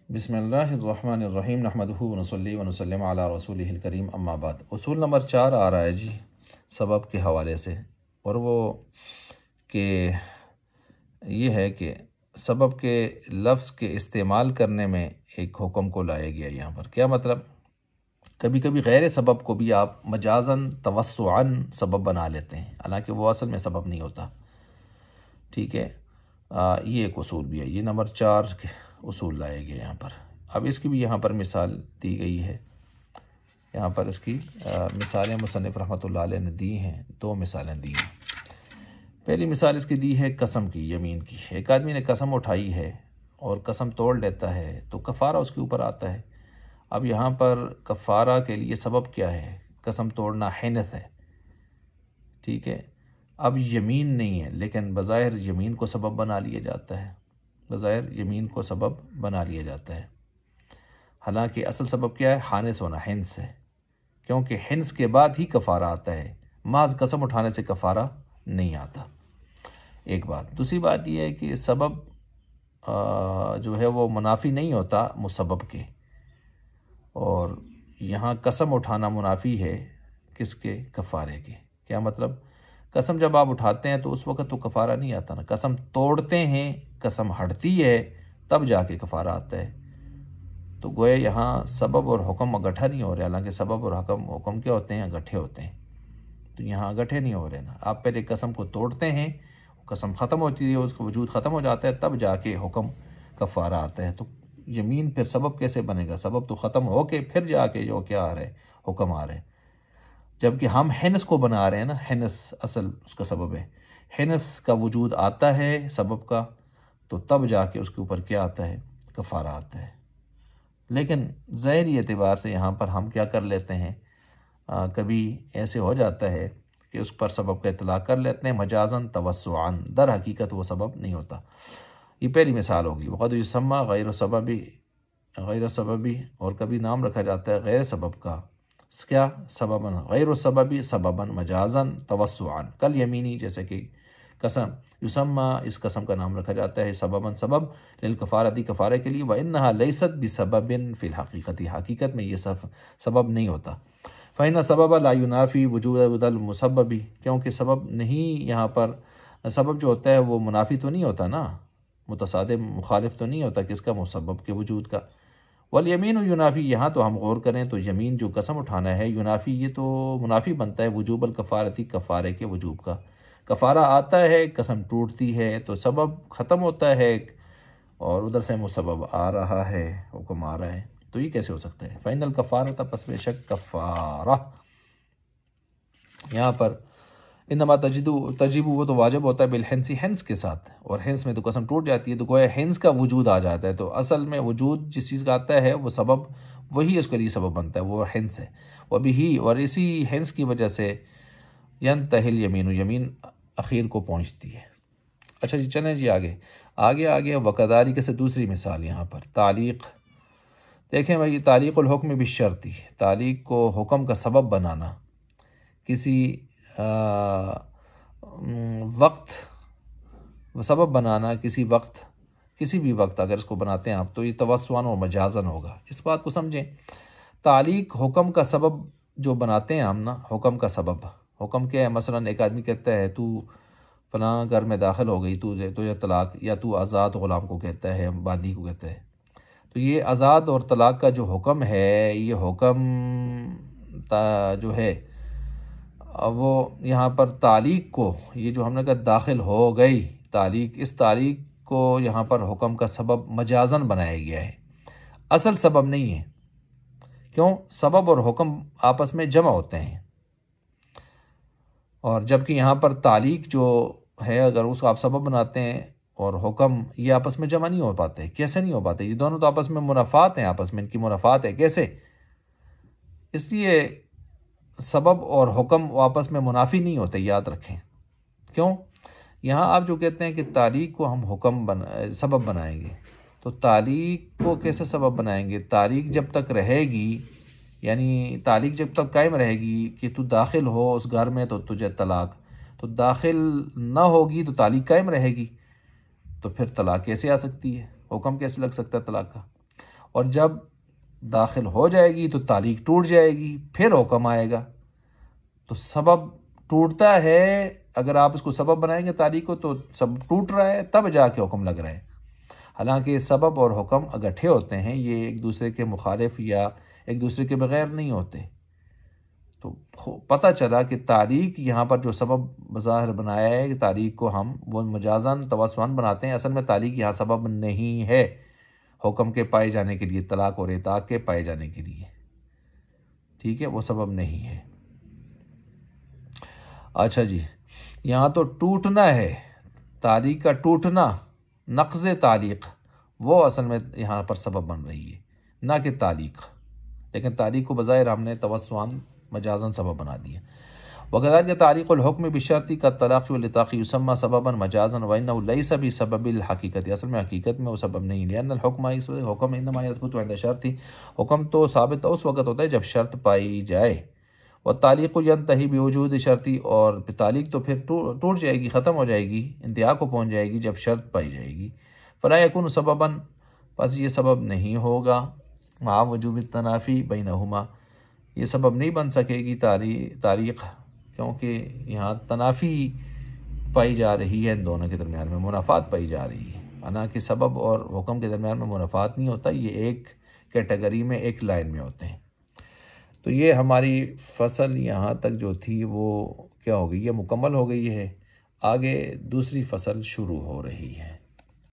بسم اللہ الرحمن الرحیم نحمدہ ونصلی ونسلم علی رسولہ الکریم اما بعد۔ اصول نمبر 4 آ رہا ہے جی سبب کے حوالے سے، اور وہ کہ یہ ہے کہ سبب کے لفظ کے استعمال کرنے میں ایک حکم کو لایا گیا یہاں پر۔ کیا مطلب؟ کبھی کبھی غیر سبب کو بھی آپ مجازاً توسعاً سبب بنا لیتے ہیں، حالانکہ وہ اصل میں سبب نہیں ہوتا۔ ٹھیک ہے، یہ ایک اصول بھی ہے، یہ نمبر 4 کے اصول لائے گئے یہاں پر۔ اب اس کی بھی یہاں پر مثال دی گئی ہے، یہاں پر اس کی مثالیں مصنف رحمۃ اللہ علیہ نے دی ہیں، 2 مثالیں دی ہیں۔ پہلی مثال اس کی دی ہے قسم کی، یمین کی۔ ایک آدمی نے قسم اٹھائی ہے اور قسم توڑ لیتا ہے تو کفارہ اس کے اوپر آتا ہے۔ اب یہاں پر کفارہ کے لیے سبب کیا ہے؟ قسم توڑنا حنث ہے، ٹھیک ہے۔ اب یمین نہیں ہے، لیکن بظاہر یمین کو سبب بنا لیا جاتا ہے، بظاہر یمین کو سبب بنا لیا جاتا ہے، حالانکہ اصل سبب کیا ہے؟ حانث ہونا، حنث ہے، کیونکہ حنث کے بعد ہی کفارہ آتا ہے، محض قسم اٹھانے سے کفارہ نہیں آتا۔ ایک بات۔ دوسری بات یہ ہے کہ سبب جو ہے وہ منافی نہیں ہوتا مسبب کے، اور یہاں قسم اٹھانا منافی ہے کس کے؟ کفارے کے۔ کیا مطلب؟ قسم جب آپ اٹھاتے ہیں تو اس وقت تو کفارہ نہیں آتا نا، قسم توڑتے ہیں، قسم ہٹتی ہے، تب جا کے کفارہ آتا ہے۔ تو گویا یہاں سبب اور حکم اکٹھا نہیں ہو رہے، حالانکہ سبب اور حکم کیا ہوتے ہیں؟ اکٹھے ہوتے ہیں۔ تو یہاں اکٹھے نہیں ہو رہے نا، آپ پہلے قسم کو توڑتے ہیں، قسم ختم ہوتی ہے، اس کا وجود ختم ہو جاتا ہے، تب جا کے حکم کفارہ آتا ہے۔ تو یمین پھر سبب کیسے بنے گا؟ سبب تو ختم ہو کے پھر جا کے جو کیا آ رہا ہے؟ حکم آ رہا ہے۔ جبکہ ہم حنث کو بنا رہے ہیں نا، حنث اصل اس کا سبب ہے، حنث کا وجود آتا ہے سبب کا، تو تب جا کے اس کے اوپر کیا آتا ہے؟ کفارہ آتا ہے۔ لیکن ظاہری اعتبار سے یہاں پر ہم کیا کر لیتے ہیں، کبھی ایسے ہو جاتا ہے کہ اس پر سبب کا اطلاق کر لیتے ہیں مجازاً توسعاً، در حقیقت وہ سبب نہیں ہوتا۔ یہ پہلی مثال ہوگی۔ وقد یسمى غیر سببی، اور کبھی نام رکھا جاتا ہے غیر سبب کا، کیا؟ سبباً، غیر السببی سبباً مجازاً توسعاً، کل یمینی، جیسے کہ قسم یسمى، اس قسم کا نام رکھا جاتا ہے سبباً سبب، للکفارۃ کفارے کے لیے، وانہا لیست بسبب فی الحقیقت، حقیقت میں یہ سبب نہیں ہوتا۔ فإن السبب لا ينافي وجود المسبب، کیونکہ سبب نہیں، یہاں پر سبب جو ہوتا ہے وہ منافی تو نہیں ہوتا نا، متصادم مخالف تو نہیں ہوتا کس کا؟ مسبب کے وجود کا۔ والیمین ینافی، یہاں تو ہم غور کریں تو یمین جو قسم اٹھانا ہے، ینافی، یہ تو منافی بنتا ہے وجوب الکفارتی، کفارے کے وجوب کا۔ کفارہ آتا ہے، قسم ٹوٹتی ہے، تو سبب ختم ہوتا ہے اور ادھر سے مسبب آ رہا ہے، حکم آ رہا ہے، تو یہ کیسے ہو سکتا ہے؟ فإن الکفارۃ، پس بے شک کفارہ یہاں پر انما تجب، وہ تو واجب ہوتا ہے بالحنث، حنث کے ساتھ، اور حنث میں تو قسم ٹوٹ جاتی ہے، تو گویا حنث کا وجود آ جاتا ہے، تو اصل میں وجود جس چیز کا آتا ہے وہ سبب، وہی اس کے لیے سبب بنتا ہے، وہ حنث ہے۔ وبہ، اور اسی حنث کی وجہ سے ینتہی الیمین، یمین اخیر کو پہنچتی ہے۔ اچھا جی، چلیں جی آگے وکذالک سے دوسری مثال یہاں پر تعلیق۔ دیکھیں بھائی، تعلیق الحکم بالشرط، تعلیق کو حکم کا سبب بنانا، کسی وقت سبب بنانا، کسی بھی وقت اگر اس کو بناتے ہیں آپ، تو یہ توسعاً اور مجازاً ہوگا۔ اس بات کو سمجھیں، تعلیق حکم کا سبب جو بناتے ہیں ہم نا، حکم کا سبب، حکم کیا ہے؟ مثلا ایک آدمی کہتا ہے تو فلاں گھر میں داخل ہو گئی، تو طلاق، یا تو آزاد غلام کو کہتا ہے، باندی کو کہتا ہے، تو یہ آزاد اور طلاق کا جو حکم ہے، یہ حکم جو ہے وہ یہاں پر تعلیق کو، یہ جو ہم نے کہا داخل ہو گئی تعلیق، اس تعلیق کو یہاں پر حکم کا سبب مجازاً بنایا گیا ہے، اصل سبب نہیں ہے۔ کیوں؟ سبب اور حکم آپس میں جمع ہوتے ہیں، اور جبکہ یہاں پر تعلیق جو ہے، اگر اس کو آپ سبب بناتے ہیں اور حکم، یہ آپس میں جمع نہیں ہو پاتے۔ کیسے نہیں ہو پاتے؟ یہ دونوں تو آپس میں منافات ہیں، آپس میں ان کی منافات ہے۔ کیسے؟ اس لیے سبب اور حکم آپس میں منافی نہیں ہوتے، یاد رکھیں۔ کیوں؟ یہاں آپ جو کہتے ہیں کہ تعلیق کو ہم سبب بنائیں گے، تو تعلیق کو کیسے سبب بنائیں گے؟ تعلیق جب تک رہے گی، یعنی تعلیق جب تک قائم رہے گی کہ تو داخل ہو اس گھر میں تو تجھے طلاق، تو داخل نہ ہوگی تو تعلیق قائم رہے گی، تو پھر طلاق کیسے آ سکتی ہے؟ حکم کیسے لگ سکتا ہے طلاق کا؟ اور جب داخل ہو جائے گی تو تعلیق ٹوٹ جائے گی، پھر حکم آئے گا۔ تو سبب ٹوٹتا ہے، اگر آپ اس کو سبب بنائیں گے تعلیق کو تو سبب ٹوٹ رہا ہے، تب جا کے حکم لگ رہا ہے۔ حالانکہ سبب اور حکم اکٹھے ہوتے ہیں، یہ ایک دوسرے کے مخالف یا ایک دوسرے کے بغیر نہیں ہوتے۔ تو پتہ چلا کہ تعلیق یہاں پر جو سبب بظاہر بنایا ہے کہ تعلیق کو ہم وہ مجازاً توسعاً بناتے ہیں، اصل میں تعلیق یہاں سبب نہیں ہے حکم کے پائے جانے کے لیے، طلاق اور اطاق کے پائے جانے کے لیے، ٹھیک ہے، وہ سبب نہیں ہے۔ اچھا جی، یہاں تو ٹوٹنا ہے، تعلیق کا ٹوٹنا، نقض تعلیق، وہ اصل میں یہاں پر سبب بن رہی ہے، نہ کہ تعلیق، لیکن تعلیق کو بظاہر ہم نے توسعاً مجازاً سبب بنا دیا۔ وكذلك تعلیق الحکم بشرط كالطلاق والإطلاق يسمى سببا مجازا وإنه ليس بسبب الحقیقت، اصل میں حقیقت میں وہ سبب نہیں، لأن حکم انما يثبت عند شرط، حکم تو ثابت اس وقت ہوتا ہے جب شرط پائی جائے، والتعلیق ينتهي بوجود شرطی، اور تعلیق تو پھر ٹوٹ جائے گی، ختم ہو جائے گی، انتہا کو پہنچ جائے گی جب شرط پائی جائے گی۔ فلا يكون سببا، پس یہ سبب نہیں ہوگا، مع وجوب التنافی بینہما، یہ سبب نہیں بن سکے گی تعلیق، کیونکہ یہاں تنافی پائی جا رہی ہے، ان دونوں کے درمیان میں منافات پائی جا رہی ہے، حالانکہ سبب اور حکم کے درمیان میں منافات نہیں ہوتا، یہ ایک کیٹیگری میں ایک لائن میں ہوتے ہیں۔ تو یہ ہماری فصل یہاں تک جو تھی وہ کیا ہو گئی، یہ مکمل ہو گئی ہے، آگے دوسری فصل شروع ہو رہی ہے۔